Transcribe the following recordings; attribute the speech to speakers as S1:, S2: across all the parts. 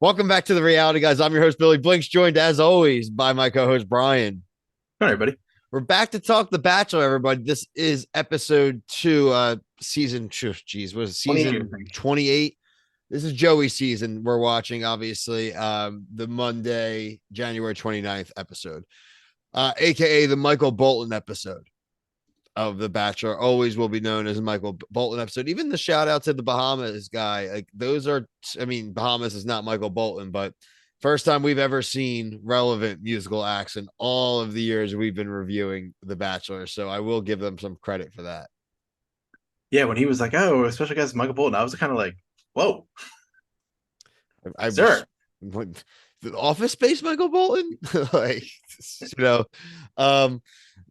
S1: Welcome back to the reality, guys. I'm your host, Billy Blinks, joined as always by my co-host Brian.
S2: All right, buddy.
S1: We're back to talk The Bachelor, everybody. This is episode 2, season two. Geez, was it
S2: 28, I
S1: season
S2: think.
S1: 28? This is Joey's season. We're watching, obviously, the Monday, January 29th episode, aka the Michael Bolton episode of The Bachelor. Always will be known as a Michael Bolton episode. Even the shout out to the Bahamas guy, like those are, I mean, Bahamas is not Michael Bolton, but first time we've ever seen relevant musical acts in all of the years we've been reviewing The Bachelor. So I will give them some credit for that.
S2: Yeah, when he was like, "Oh, special guest Michael Bolton," I was kind of like, "Whoa,
S1: I was
S2: sir."
S1: the Office Space Michael Bolton, like you know, um,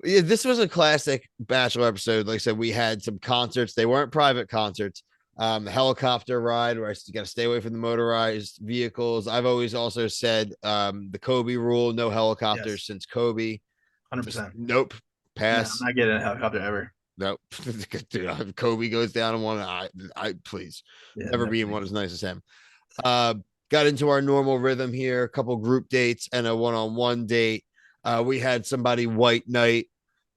S1: yeah, this was a classic Bachelor episode. Like I said, we had some concerts. They weren't private concerts. The helicopter ride where I got to stay away from the motorized vehicles. I've always also said the Kobe rule: no helicopters
S2: Yes,
S1: since Kobe. Just
S2: 100%.
S1: nope,
S2: No, I'm
S1: pass.
S2: not getting a helicopter ever.
S1: Nope. Dude, Kobe goes down in one. I please
S2: Yeah,
S1: never
S2: no
S1: be in one
S2: thanks.
S1: as nice as him. Uh, got into our normal rhythm here, a couple group dates and a one-on-one date. We had somebody white knight.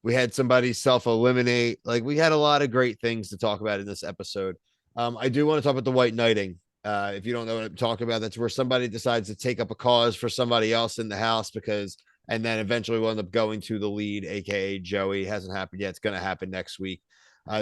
S1: We had somebody self-eliminate. Like we had a lot of great things to talk about in this episode. I do want to talk about the white knighting. If you don't know what I'm talking about, that's where somebody decides to take up a cause for somebody else in the house because, and then eventually we'll end up going to the lead, aka Joey. It hasn't happened yet. It's going to happen next week.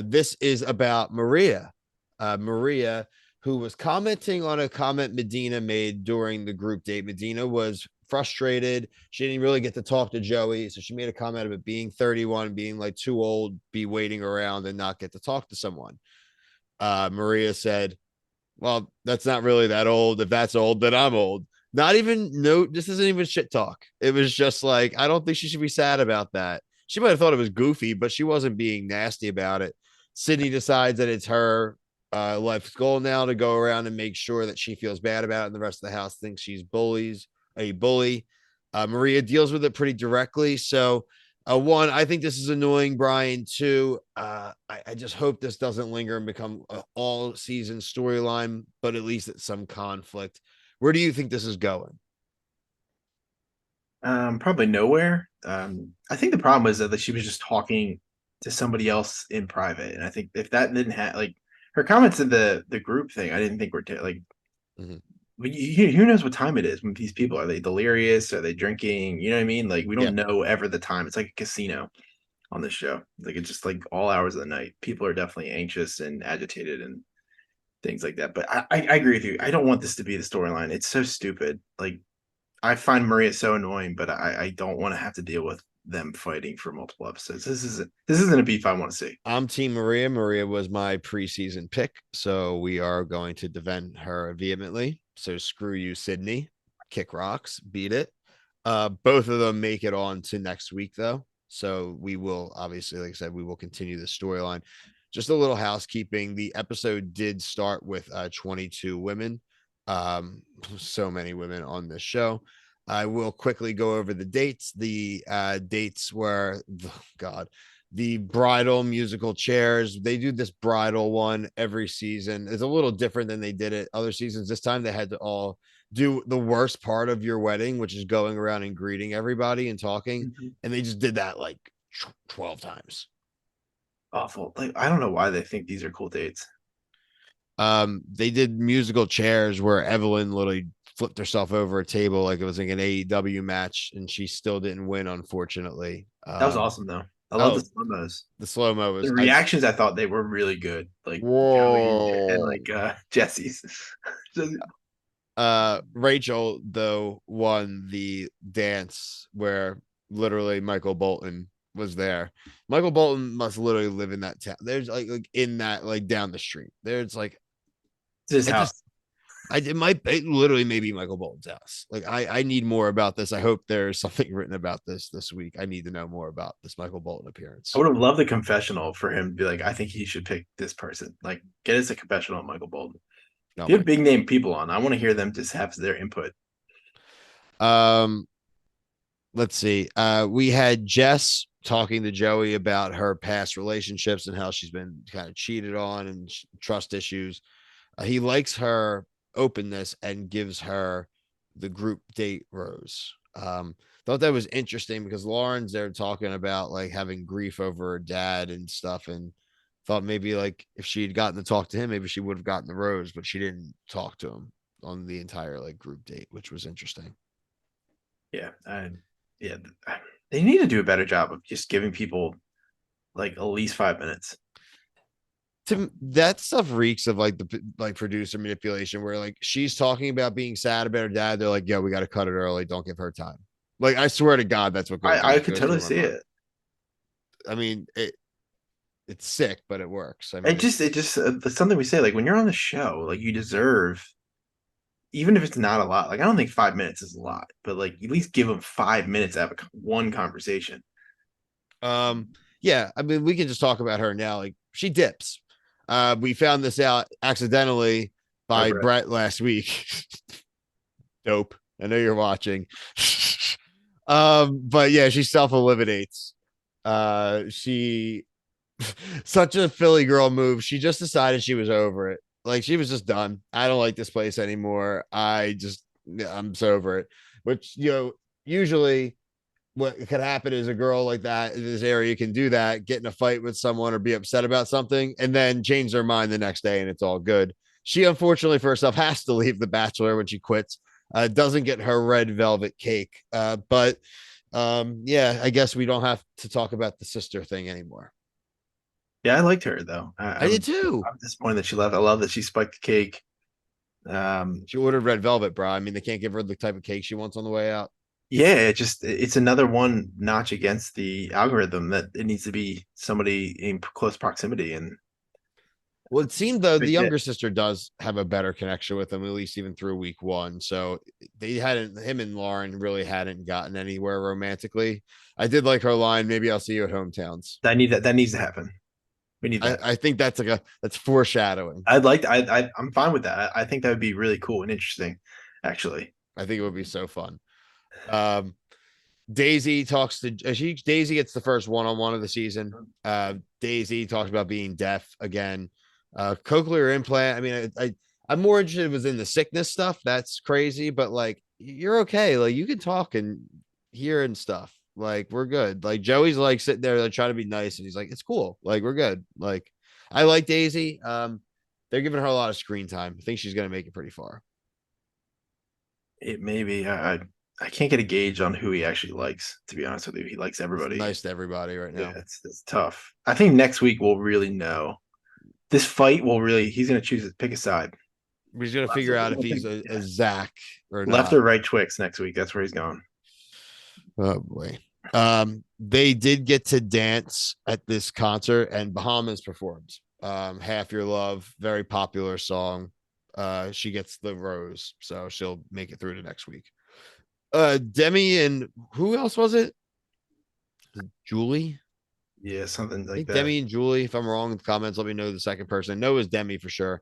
S1: This is about Maria. Maria, who was commenting on a comment Medina made during the group date. Medina was frustrated. She didn't really get to talk to Joey. So she made a comment about being 31, being like too old, be waiting around and not get to talk to someone. Maria said, well, that's not really that old. If that's old, then I'm old. Not even, no, this isn't even shit talk. It was just like, I don't think she should be sad about that. She might have thought it was goofy, but she wasn't being nasty about it. Sydney decides that it's her life's goal now to go around and make sure that she feels bad about it and the rest of the house thinks she's a bully. Maria deals with it pretty directly. So, one, I think this is annoying, Brian. Two, I just hope this doesn't linger and become an all season storyline, but at least it's some conflict. Where do you think this is going?
S2: Probably nowhere. I think the problem was that she was just talking to somebody else in private, and I think if that didn't have like her comments in the group thing, I didn't think were like.
S1: Mhm.
S2: But who knows what time it is when these people are they delirious? Are they drinking? You know what I mean? Like we
S1: Yeah,
S2: don't know ever the time. It's like a casino on this show. Like it's just like all hours of the night. People are definitely anxious and agitated and things like that. But I agree with you. I don't want this to be the storyline. It's so stupid. Like I find Maria so annoying, but I don't want to have to deal with them fighting for multiple episodes. This isn't a beef I want to see.
S1: I'm Team Maria. Maria was my preseason pick, so we are going to defend her vehemently. So screw you, Sydney. Kick rocks, beat it. Both of them make it on to next week, though. So we will obviously, like I said, we will continue the storyline. Just a little housekeeping. The episode did start with 22 women. So many women on this show. I will quickly go over the dates. The dates were, oh God, the bridal musical chairs. They do this bridal one every season. It's a little different than they did it other seasons. This time they had to all do the worst part of your wedding, which is going around and greeting everybody and talking.
S2: Mhm.
S1: And they just did that like 12 times.
S2: Awful. Like I don't know why they think these are cool dates.
S1: They did musical chairs where Evelyn literally flipped herself over a table like it was like an AEW match, and she still didn't win, unfortunately.
S2: That was awesome though. I love the
S1: Oh,
S2: slow-mos.
S1: the slow mo was
S2: The
S1: I.
S2: reactions I thought they were really good. Like Joey and
S1: Whoa.
S2: like Jesse's.
S1: Rachel though won the dance where literally Michael Bolton was there. Michael Bolton must literally live in that town. There's like in that like down the street. There's like
S2: It's his
S1: I
S2: house.
S1: just it might it literally maybe Michael Bolton's house. Like I need more about this. I hope there's something written about this week. I need to know more about this Michael Bolton
S2: I
S1: appearance.
S2: would have loved the confessional for him to be like, I think he should pick this person. Like, get us a confessional on Michael Bolton.
S1: Oh
S2: If you
S1: my
S2: have big name people on, I want to hear them just have their input.
S1: um let's see. We had Jess talking to Joey about her past relationships and how she's been kind of cheated on and trust issues. He likes her. openness and gives her the group date rose. Thought that was interesting because Lauren's there talking about like having grief over her dad and stuff, and thought maybe like if she had gotten to talk to him, maybe she would have gotten the rose, but she didn't talk to him on the entire like group date, which was interesting.
S2: Yeah, yeah, they need to do a better job of just giving people like at least 5 minutes.
S1: That stuff reeks of like the like producer manipulation where like she's talking about being sad about her dad. They're like, yo, we got to cut it early. Don't give her time. Like, I swear to God, that's what
S2: I could
S1: goes through
S2: totally
S1: my
S2: see
S1: mind.
S2: it.
S1: I mean, it's sick, but it works. I
S2: It
S1: mean,
S2: just it just it's something we say like when you're on the show, like you deserve, even if it's not a lot. Like I don't think 5 minutes is a lot, but like at least give them 5 minutes to have one conversation.
S1: um, yeah, I mean, we can just talk about her now. Like, she dips. We found this out accidentally
S2: Oh,
S1: by
S2: Brett.
S1: Brett last week. Dope. I know you're watching. But yeah, she self-eliminates. She such a Philly girl move. She just decided she was over it. Like, she was just done. I don't like this place anymore. I'm so over it. Which, usually what could happen is a girl like that in this area can do that, get in a fight with someone or be upset about something, and then change their mind the next day and it's all good. She unfortunately for herself has to leave The Bachelor when she quits. Doesn't get her red velvet cake. But yeah, I guess we don't have to talk about the sister thing anymore.
S2: Yeah, I liked her though.
S1: I did too.
S2: I'm disappointed that she left. I love that she spiked the cake.
S1: She ordered red velvet, bro. I mean, they can't give her the type of cake she wants on the way out.
S2: Yeah, it's another one notch against the algorithm that it needs to be somebody in close proximity, and
S1: Well, it seemed though the
S2: big hit.
S1: younger sister does have a better connection with him, at least even through week one. So they hadn't, him and Lauren really hadn't gotten anywhere romantically. I did like her line, maybe I'll see you at hometowns.
S2: That needs to happen. We need that.
S1: I think that's like that's foreshadowing.
S2: I'm fine with that. I think that would be really cool and interesting, actually.
S1: I think it would be so fun. Um, Daisy talks to Daisy gets the first one-on-one of the season. Daisy talks about being deaf again. Cochlear implant. I mean, I'm more interested was in the sickness stuff. That's crazy, but like you're okay. Like you can talk and hear and stuff. Like we're good. Like Joey's like sitting there, like trying to be nice, and he's like, it's cool. Like we're good. Like I like Daisy. They're giving her a lot of screen time. I think she's gonna make it pretty far.
S2: It may be. I can't get a gauge on who he actually likes. To be honest with you, he likes
S1: It's
S2: everybody.
S1: nice to everybody right
S2: Yeah,
S1: now.
S2: it's tough. I think next week we'll really know. This fight will really. He's going to pick a side.
S1: He's gonna figure out if he's
S2: Yeah.
S1: a Zach or
S2: Left
S1: not.
S2: or right Twix next week. That's where he's going.
S1: Oh boy. They did get to dance at this concert and Bahamas performed. Half Your Love, very popular song. She gets the rose, so she'll make it through to next week. Demi and who else was it? Julie?
S2: Yeah, something
S1: I
S2: like
S1: think
S2: that.
S1: Demi and Julie. If I'm wrong in the comments, let me know the second person. I know it was Demi for sure.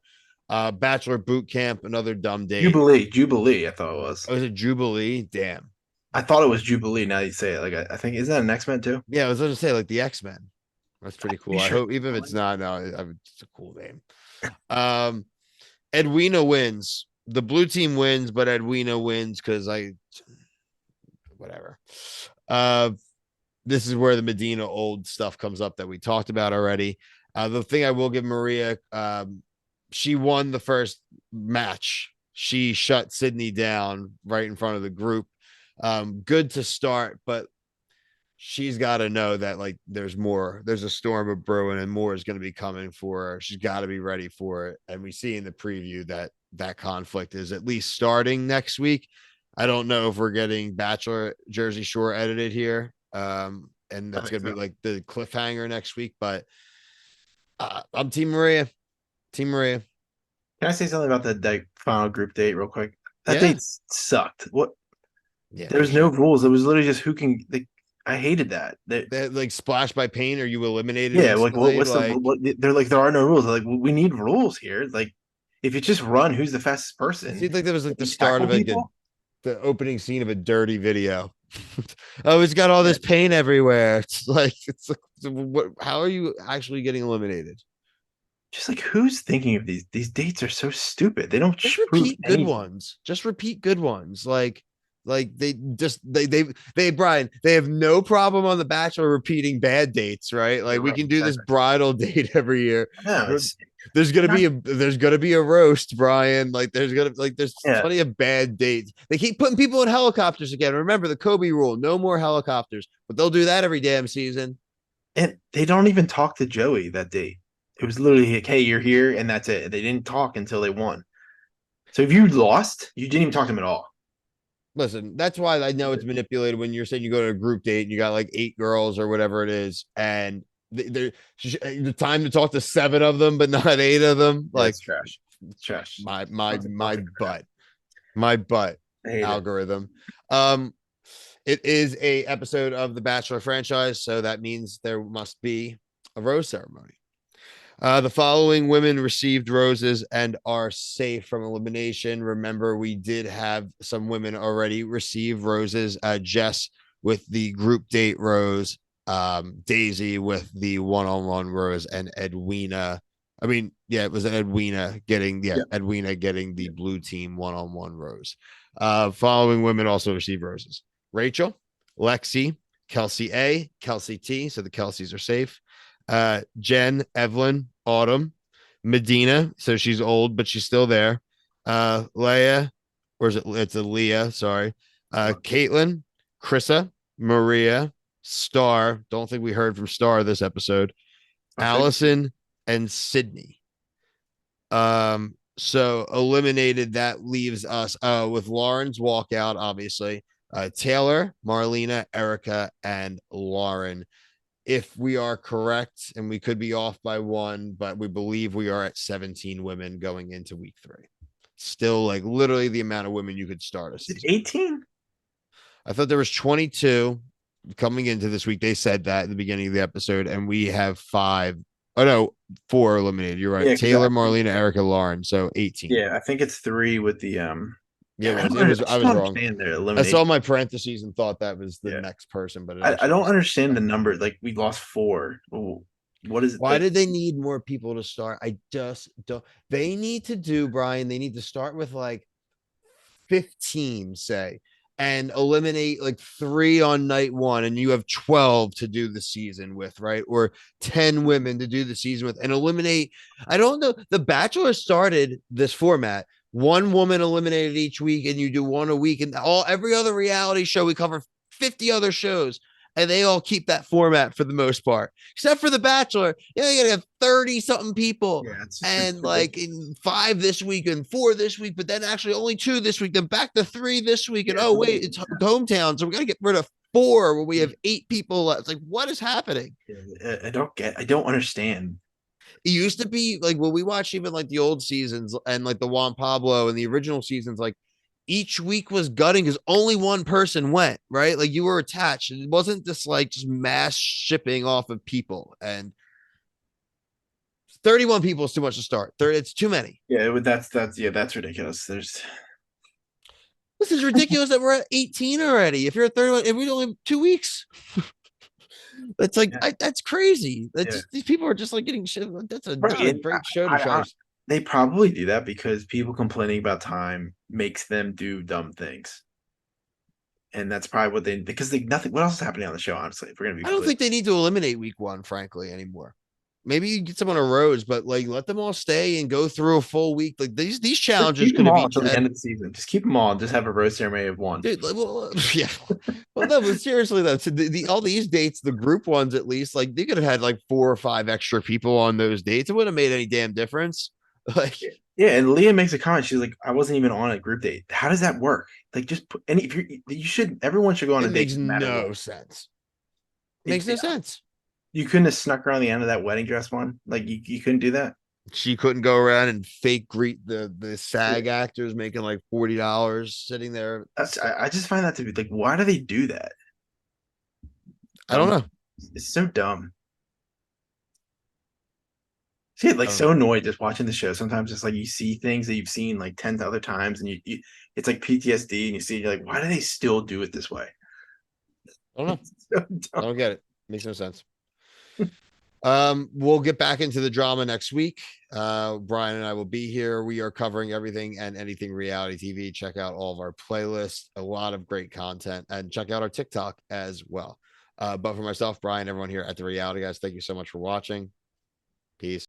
S1: Bachelor Boot Camp, another dumb date.
S2: Jubilee. I thought it was.
S1: Oh, was it Jubilee? Damn.
S2: I thought it was Jubilee. Now you say it, like I think, is that an X Men too?
S1: Yeah, I was going to say like the X-Men. That's pretty cool.
S2: Pretty
S1: I
S2: sure.
S1: hope even if it's not, no, it's a cool name. Um, Edwina wins. The blue team wins, but Edwina wins because whatever. Uh, this is where the Medina old stuff comes up that we talked about already. The thing I will give Maria, she won the first match. She shut Sydney down right in front of the group. Good to start, but she's got to know that like there's more, there's a storm of brewing and more is going to be coming for her. She's got to be ready for it. And we see in the preview that that conflict is at least starting next week. I don't know if we're getting Bachelor Jersey Shore edited here. And
S2: I
S1: that's
S2: think
S1: going to
S2: so.
S1: be like the cliffhanger next week, but I'm Team Maria. Team Maria.
S2: Can I say something about the final group date real quick? That
S1: Yeah.
S2: date sucked. What?
S1: Yeah,
S2: There
S1: for
S2: was no
S1: sure.
S2: rules. It was literally just who can. I hated that.
S1: That like splash by pain or you eliminated
S2: Yeah, like
S1: instantly.
S2: what's the
S1: Like
S2: they're like there are no rules. Like we need rules here. Like if you just run, who's the fastest
S1: it
S2: person?
S1: seemed like that was like the
S2: You
S1: start
S2: tackle
S1: of like
S2: people.
S1: the opening scene of a dirty video. Oh, it's got all
S2: Yeah.
S1: this paint everywhere. It's like, what, how are you actually getting eliminated?
S2: just like who's thinking of these dates are so stupid. They don't
S1: Just
S2: prove
S1: repeat good
S2: anything.
S1: ones. Just repeat good ones. Like they Brian, they have no problem on The Bachelor repeating bad dates, right?
S2: Yeah,
S1: Like we
S2: right,
S1: can do this
S2: exactly.
S1: bridal date every year.
S2: No, it's
S1: There's gonna be a roast, Brian. There's
S2: yeah,
S1: plenty of bad dates. They keep putting people in helicopters again. Remember the Kobe rule: no more helicopters. But they'll do that every damn season.
S2: and they don't even talk to Joey that date. It was literally like, "Hey, you're here," and that's it. They didn't talk until they won. So if you lost, you didn't even talk to him at all.
S1: Listen, that's why I know it's manipulated when you're saying you go to a group date and you got like 8 girls or whatever it is, and the time to talk to 7 of them, but not 8 of them.
S2: Yeah,
S1: Like
S2: it's trash. It's trash.
S1: my my
S2: Nothing,
S1: my
S2: nothing for him.
S1: butt, my butt
S2: I hate it.
S1: algorithm. Um, it is a episode of the Bachelor franchise, so that means there must be a rose ceremony. The following women received roses and are safe from elimination. Remember, we did have some women already receive roses. Jess with the group date rose, Daisy with the one-on-one rose, and Edwina. I mean, yeah, it was
S2: Yeah.
S1: Edwina getting the
S2: Yeah.
S1: blue team one-on-one rose. Following women also received roses. Rachel, Lexi, Kelsey A, Kelsey T. So the Kelseys are safe. Jen, Evelyn, Autumn, Medina. So she's old, but she's still there. Leia, or is it? It's a Leah. Sorry. Caitlin, Krissa, Maria, Star. Don't think we heard from Star this episode.
S2: Okay.
S1: Allison and Sydney. So eliminated. That leaves us with Lauren's walkout, obviously. Taylor, Marlena, Erica, and Lauren. If we are correct, and we could be off by 1, but we believe we are at 17 women going into week 3. Still, like literally the amount of women you could start a
S2: Is it
S1: season.
S2: 18?
S1: I thought there was 22 coming into this week. They said that in the beginning of the episode, and we have 5. Oh no, 4 eliminated. You're right.
S2: Yeah, because
S1: Taylor, Marlena, Erica, Lauren. So 18.
S2: I think it's 3 with the
S1: Yeah, it
S2: I
S1: was.
S2: don't
S1: It was.
S2: I
S1: I
S2: just
S1: was
S2: don't
S1: wrong.
S2: understand their
S1: I saw
S2: elimination.
S1: my parentheses and thought that was the
S2: Yeah.
S1: next person, but it
S2: I
S1: actually
S2: don't
S1: was.
S2: understand the number. Like we lost 4. Oh, what is it
S1: Why
S2: like?
S1: did they need more people to start? I just don't. They need to do, Brian, they need to start with like 15, say, and eliminate like 3 on night 1, and you have 12 to do the season with, right? Or 10 women to do the season with, and eliminate. I don't know. The Bachelor started this format. One woman eliminated each week, and you do one a week, and every other reality show we cover 50 other shows, and they all keep that format for the most part, except for The Bachelor. You gotta have 30 something people,
S2: Yeah, it's just
S1: and like
S2: ridiculous.
S1: in 5 this week and 4 this week, but then actually only 2 this week, then back to 3 this week. And
S2: Yeah,
S1: oh, wait, it's hometown. So we got to get rid of 4 when we have 8 people left. It's like, what is happening?
S2: I don't understand.
S1: It used to be like when we watched even like the old seasons and like the Juan Pablo and the original seasons, like each week was gutting because only one person went, right? Like you were attached. It wasn't just like just mass shipping off of people. And 31 people is too much to start. It's too many.
S2: That's ridiculous. There's
S1: This is ridiculous that we're at 18 already. If you're at 31, if we only 2 weeks, that's like
S2: yeah,
S1: that's crazy. That's
S2: yeah.
S1: just, these people are just like getting shit. That's
S2: Right.
S1: not a
S2: And
S1: great show to try.
S2: they probably do that because people complaining about time makes them do dumb things. And that's probably what they because they nothing what else is happening on the show, honestly, if we're gonna be
S1: I don't
S2: completely
S1: think they need to eliminate week 1, frankly, anymore. Maybe you get someone a rose, but like let them all stay and go through a full week. Like these
S2: just
S1: challenges
S2: keep
S1: could
S2: them
S1: have
S2: all
S1: each
S2: until the end
S1: had.
S2: of the season. Just keep them all and just have a rose ceremony of one.
S1: Dude, like, well, yeah. Well, no, but seriously though, so all these dates, the group ones at least, like they could have had like 4 or 5 extra people on those dates. It wouldn't have made any damn difference. Like
S2: Yeah, and Leah makes a comment. She's like, "I wasn't even on a group date. How does that work? Like, just put any if you should everyone should go on
S1: it
S2: a date
S1: makes
S2: no matter what.
S1: no sense.
S2: It,
S1: Makes no sense.
S2: you couldn't have snuck around the end of that wedding dress one. Like, you couldn't do that.
S1: She couldn't go around and fake greet the
S2: Yeah,
S1: SAG actors making like $40 sitting there.
S2: I just find that to be like, why do they do that?
S1: I don't
S2: Dumb.
S1: know.
S2: It's so dumb. See,
S1: I
S2: like
S1: don't know.
S2: so annoyed just watching the show. Sometimes it's like you see things that you've seen like 10 other times, and it's like PTSD, and you see, you're like, why do they still do it this way?
S1: I don't know.
S2: It's so
S1: I
S2: dumb.
S1: don't get it. Makes no sense. We'll get back into the drama next week. Brian and I will be here. We are covering everything and anything reality TV. Check out all of our playlists, a lot of great content, and check out our TikTok as well. But for myself, Brian, everyone here at the Reality Guys, thank you so much for watching. Peace.